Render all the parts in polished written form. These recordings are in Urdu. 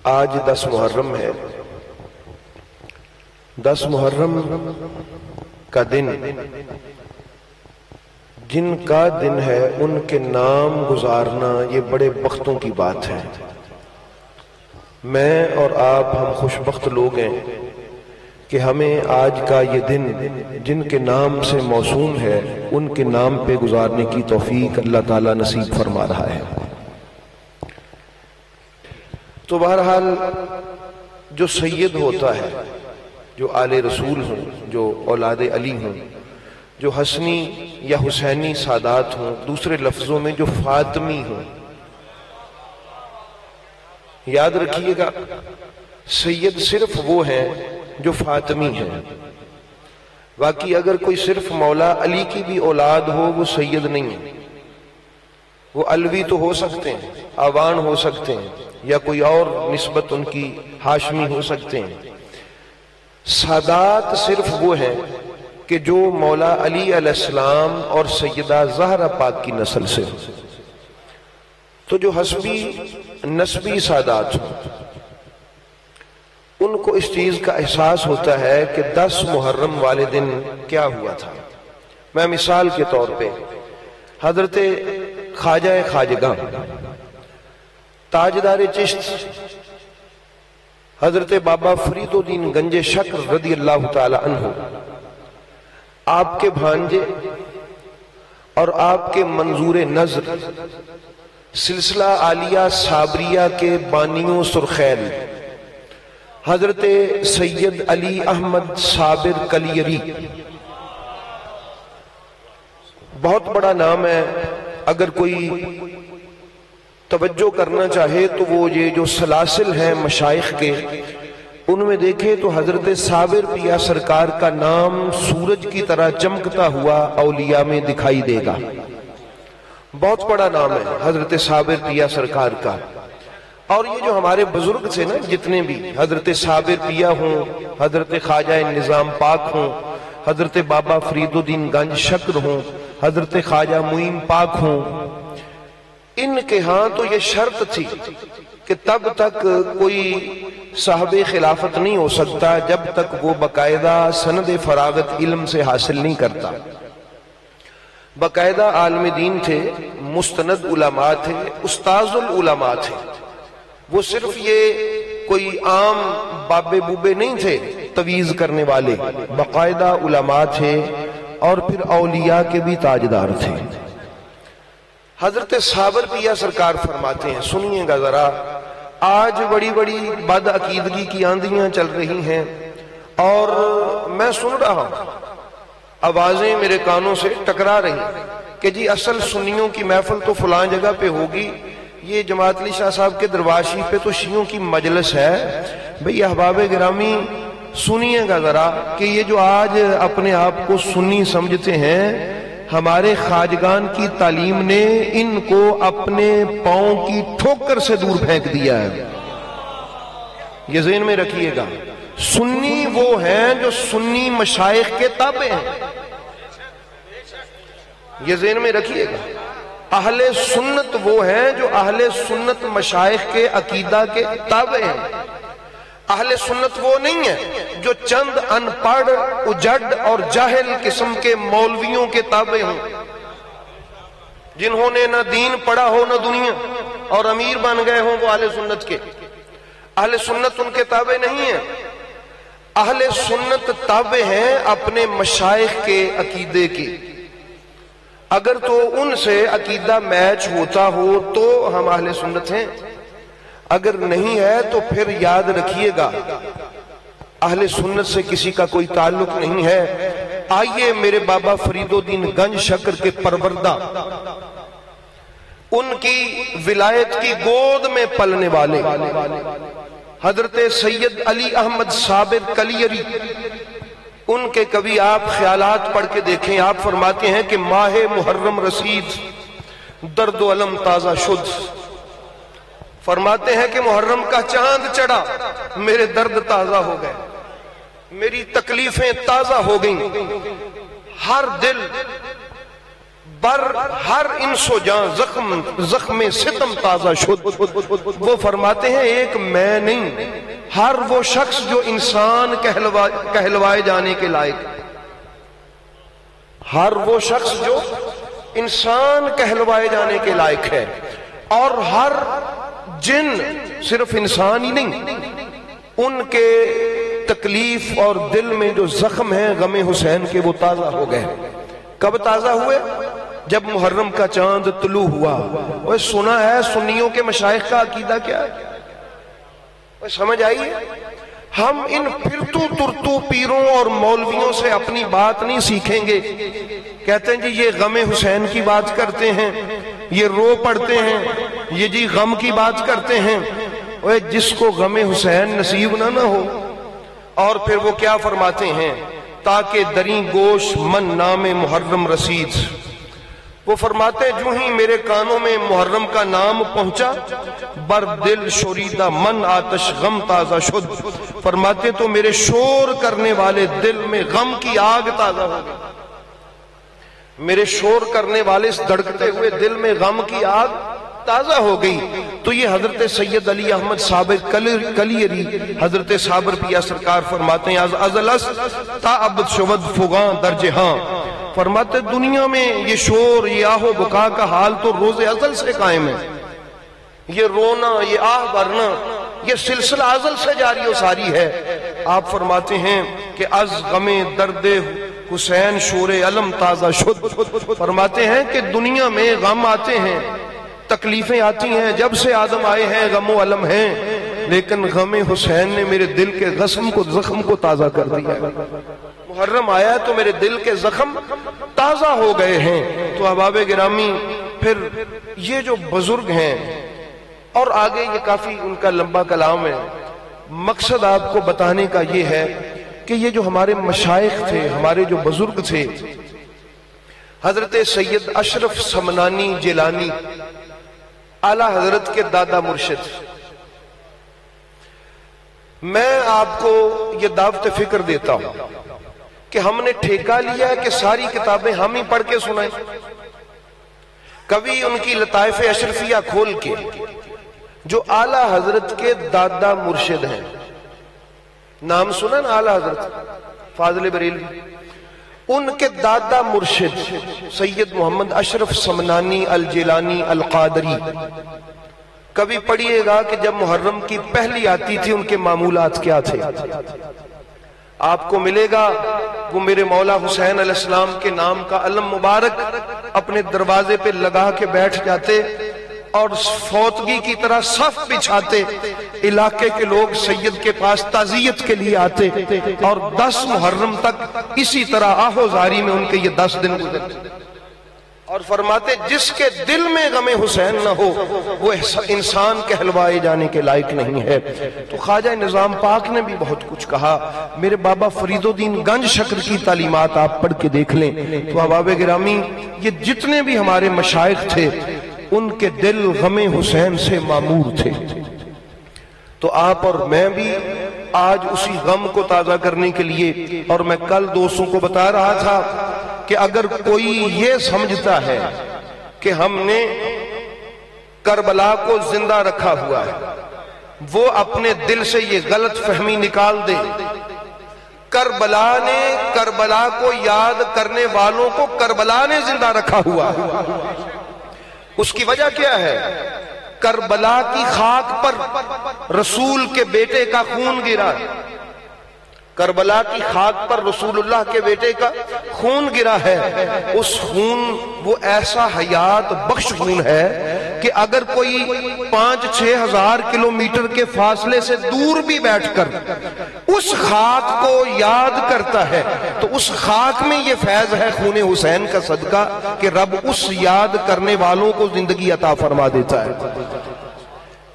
آج 10 محرم ہے۔ 10 محرم کا دن جن کا دن ہے ان کے نام گزارنا یہ بڑے بختوں کی بات ہے۔ میں اور آپ ہم خوش بخت لوگ ہیں کہ ہمیں آج کا یہ دن جن کے نام سے موسوم ہے ان کے نام پہ گزارنے کی توفیق اللہ تعالیٰ نصیب فرما رہا ہے۔ تو بہرحال جو سید ہوتا ہے، جو آل رسول ہوں، جو اولاد علی ہوں، جو حسنی یا حسینی سادات ہوں، دوسرے لفظوں میں جو فاطمی ہوں، یاد رکھیے گا سید صرف وہ ہیں جو فاطمی ہیں۔ باقی اگر کوئی صرف مولا علی کی بھی اولاد ہو وہ سید نہیں ہے، وہ علوی تو ہو سکتے ہیں، آوان ہو سکتے ہیں، یا کوئی اور نسبت ان کی ہاشمی ہو سکتے ہیں۔ سادات صرف وہ ہیں کہ جو مولا علی علیہ السلام اور سیدہ زہرا پاک کی نسل سے ہو۔ تو جو حسبی نسبی سادات ہوں ان کو اس چیز کا احساس ہوتا ہے کہ 10 محرم والے دن کیا ہوا تھا۔ میں مثال کے طور پہ حضرت خواجہ خواجگاں تاجدار چشت حضرت بابا فرید الدین گنج شکر رضی اللہ تعالی عنہ، آپ کے بھانجے اور آپ کے منظور نظر سلسلہ عالیہ صابریہ کے بانیوں سرخیل حضرت سید علی احمد صابر کلیری، بہت بڑا نام ہے، اگر کوئی توجہ کرنا چاہے تو وہ یہ جو سلاسل ہیں مشائخ کے ان میں دیکھے تو حضرت صابر پیا سرکار کا نام سورج کی طرح چمکتا ہوا اولیاء میں دکھائی دے گا۔ بہت بڑا نام ہے حضرت صابر پیا سرکار کا۔ اور یہ جو ہمارے بزرگ تھے نا جتنے بھی، حضرت صابر پیا ہوں، حضرت خواجہ نظام پاک ہوں، حضرت بابا فرید الدین گنج شکر ہوں، حضرت خواجہ معین پاک ہوں، ان کے ہاں تو یہ شرط تھی کہ تب تک کوئی صاحب خلافت نہیں ہو سکتا جب تک وہ باقاعدہ سند فراغت علم سے حاصل نہیں کرتا۔ باقاعدہ عالم دین تھے، مستند علماء تھے، استاذ العلماء تھے، وہ صرف یہ کوئی عام بابے بوبے نہیں تھے تویز کرنے والے، باقاعدہ علماء تھے اور پھر اولیاء کے بھی تاجدار تھے۔ حضرت صابر پیا سرکار فرماتے ہیں، سنیے گا ذرا، آج بڑی بڑی بد عقیدگی کی آندھیاں چل رہی ہیں اور میں سن رہا ہوں، آوازیں میرے کانوں سے ٹکرا رہی ہیں کہ جی اصل سنیوں کی محفل تو فلاں جگہ پہ ہوگی، یہ جماعت علی شاہ صاحب کے درواشی پہ تو شیعوں کی مجلس ہے۔ بھئی احباب گرامی سنیے گا ذرا کہ یہ جو آج اپنے آپ کو سنی سمجھتے ہیں، ہمارے خواجگان کی تعلیم نے ان کو اپنے پاؤں کی ٹھوکر سے دور پھینک دیا ہے۔ یہ ذہن میں رکھیے گا، سنی وہ ہیں جو سنی مشائخ کے تابع ہیں، یہ ذہن میں رکھیے گا۔ اہل سنت وہ ہیں جو اہل سنت مشائخ کے عقیدہ کے تابع ہیں۔ اہل سنت وہ نہیں ہے جو چند ان پڑھ اجڑ اور جاہل قسم کے مولویوں کے تابع ہوں، جنہوں نے نہ دین پڑھا ہو نہ دنیا اور امیر بن گئے ہوں، وہ اہل سنت کے۔ اہل سنت ان کے تابع نہیں ہیں، اہل سنت تابع ہیں اپنے مشائخ کے عقیدے کے۔ اگر تو ان سے عقیدہ میچ ہوتا ہو تو ہم اہل سنت ہیں، اگر نہیں ہے تو پھر یاد رکھیے گا اہل سنت سے کسی کا کوئی تعلق نہیں ہے۔ آئیے میرے بابا فرید الدین گنج شکر کے پروردہ، ان کی ولایت کی گود میں پلنے والے حضرت سید علی احمد صابر کلیری، ان کے کبھی آپ خیالات پڑھ کے دیکھیں۔ آپ فرماتے ہیں کہ ماہ محرم رسید درد و علم تازہ شد، فرماتے ہیں کہ محرم کا چاند چڑھا، میرے درد تازہ ہو گئے، میری تکلیفیں تازہ ہو گئیں، ہر دل بر ہر انسو جان زخم ستم تازہ شد. وہ فرماتے ہیں ایک میں نہیں، ہر وہ شخص جو انسان کہلوائے جانے کے لائق، ہر وہ شخص جو انسان کہلوائے جانے کے لائق ہے، اور ہر جن، صرف انسان ہی نہیں، ان کے تکلیف اور دل میں جو زخم ہیں غم حسین کے وہ تازہ ہو گئے. کب تازہ ہوئے؟ جب محرم کا چاند طلوع ہوا. وہ سنا ہے سنیوں کے مشائخ کا عقیدہ کیا ہے، وہ سمجھ آئیے. ہم ان پھرتو ترتو پیروں اور مولویوں سے اپنی بات نہیں سیکھیں گے. کہتے ہیں جی یہ غم حسین کی بات کرتے ہیں، یہ رو پڑتے ہیں، یہ جی غم کی بات کرتے ہیں. وہ جس کو غم حسین نصیب نہ ہو. اور پھر وہ کیا فرماتے ہیں؟ تاکہ دریں گوش من نام محرم رسید. وہ فرماتے ہیں جو ہی میرے کانوں میں محرم کا نام پہنچا، بر دل شوریدہ من آتش غم تازہ شد. فرماتے تو میرے شور کرنے والے دل میں غم کی آگ تازہ ہو گئی. میرے شور کرنے والے اس دھڑکتے ہوئے دل میں غم کی آگ تازہ ہو گئی. تو یہ حضرت سید علی احمد صابر کلیری، حضرت صابر پیا سرکار فرماتے ہیں ازلس تا ابد شود فغاں در جہاں. فرماتے دنیا میں یہ شور، یہ آہ و بکا کا حال تو روز ازل سے قائم ہے. یہ رونا، یہ آہ بھرنا، یہ سلسلہ ازل سے جاری و ساری ہے. آپ فرماتے ہیں کہ از غم درد حسین شور علم تازہ شد. فرماتے ہیں کہ دنیا میں غم آتے ہیں، تکلیفیں آتی ہیں، جب سے آدم آئے ہیں غم و علم ہیں، لیکن غم حسین نے میرے دل کے زخم کو تازہ کر دیا. محرم آیا تو میرے دل کے زخم تازہ ہو گئے ہیں. تو احباب گرامی، پھر یہ جو بزرگ ہیں، اور آگے یہ کافی ان کا لمبا کلام ہے، مقصد آپ کو بتانے کا یہ ہے کہ یہ جو ہمارے مشائخ تھے، ہمارے جو بزرگ تھے، حضرت سید اشرف سمنانی جیلانی اعلیٰ حضرت کے دادا مرشد، میں آپ کو یہ دعوت فکر دیتا ہوں کہ ہم نے ٹھیکہ لیا ہے کہ ساری کتابیں ہم ہی پڑھ کے سنائیں. کبھی ان کی لطائف اشرفیہ کھول کے، جو اعلیٰ حضرت کے دادا مرشد ہیں، نام سنا نا اعلیٰ حضرت فاضل بریلوی، ان کے دادا مرشد سید محمد اشرف سمنانی الجیلانی القادری. کبھی پڑھیے گا کہ جب محرم کی پہلی آتی تھی ان کے معمولات کیا تھے. آپ کو ملے گا وہ میرے مولا حسین علیہ السلام کے نام کا علم مبارک اپنے دروازے پہ لگا کے بیٹھ جاتے، اور فوتگی کی طرح صف بچھاتے. علاقے کے لوگ سید کے پاس تعزیت کے لیے آتے، اور 10 محرم تک اسی طرح آہو زاری میں ان کے یہ 10 دن گزرتے. اور فرماتے جس کے دل میں غم حسین نہ ہو وہ انسان کہلوائے جانے کے لائق نہیں ہے. تو خواجہ نظام پاک نے بھی بہت کچھ کہا. میرے بابا فرید الدین گنج شکر کی تعلیمات آپ پڑھ کے دیکھ لیں. تو احباب گرامی، یہ جتنے بھی ہمارے مشائخ تھے ان کے دل غم حسین سے معمور تھے. تو آپ اور میں بھی آج اسی غم کو تازہ کرنے کے لیے، اور میں کل دوستوں کو بتا رہا تھا کہ اگر کوئی یہ سمجھتا ہے کہ ہم نے کربلا کو زندہ رکھا ہوا ہے، وہ اپنے دل سے یہ غلط فہمی نکال دے. کربلا کو یاد کرنے والوں کو کربلا نے زندہ رکھا ہوا ہے. اس کی وجہ کیا ہے؟ کربلا کی خاک پر رسول کے بیٹے کا خون گرا. کربلا کی خاک پر رسول اللہ کے بیٹے کا خون گرا ہے. اس خون وہ ایسا حیات بخش خون ہے کہ اگر کوئی 5-6 ہزار کلومیٹر کے فاصلے سے دور بھی بیٹھ کر اس خاک کو یاد کرتا ہے تو اس خاک میں یہ فیض ہے خون حسین کا صدقہ کہ رب اس یاد کرنے والوں کو زندگی عطا فرما دیتا ہے.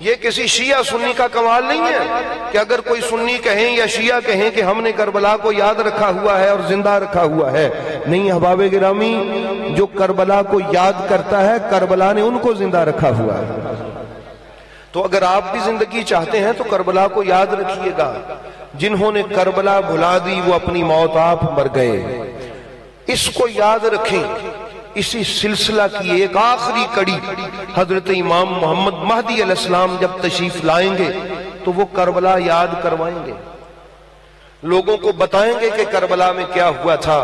یہ کسی شیعہ سنی کا کمال نہیں ہے کہ اگر کوئی سنی کہیں یا شیعہ کہیں کہ ہم نے کربلا کو یاد رکھا ہوا ہے اور زندہ رکھا ہوا ہے. نہیں احباب گرامی، جو کربلا کو یاد کرتا ہے کربلا نے ان کو زندہ رکھا ہوا ہے. تو اگر آپ بھی زندگی چاہتے ہیں تو کربلا کو یاد رکھیے گا. جنہوں نے کربلا بھلا دی وہ اپنی موت آپ مر گئے. اس کو یاد رکھیں اسی سلسلہ کی ایک آخری کڑی حضرت امام محمد مہدی علیہ السلام جب تشریف لائیں گے تو وہ کربلا یاد کروائیں گے، لوگوں کو بتائیں گے کہ کربلا میں کیا ہوا تھا۔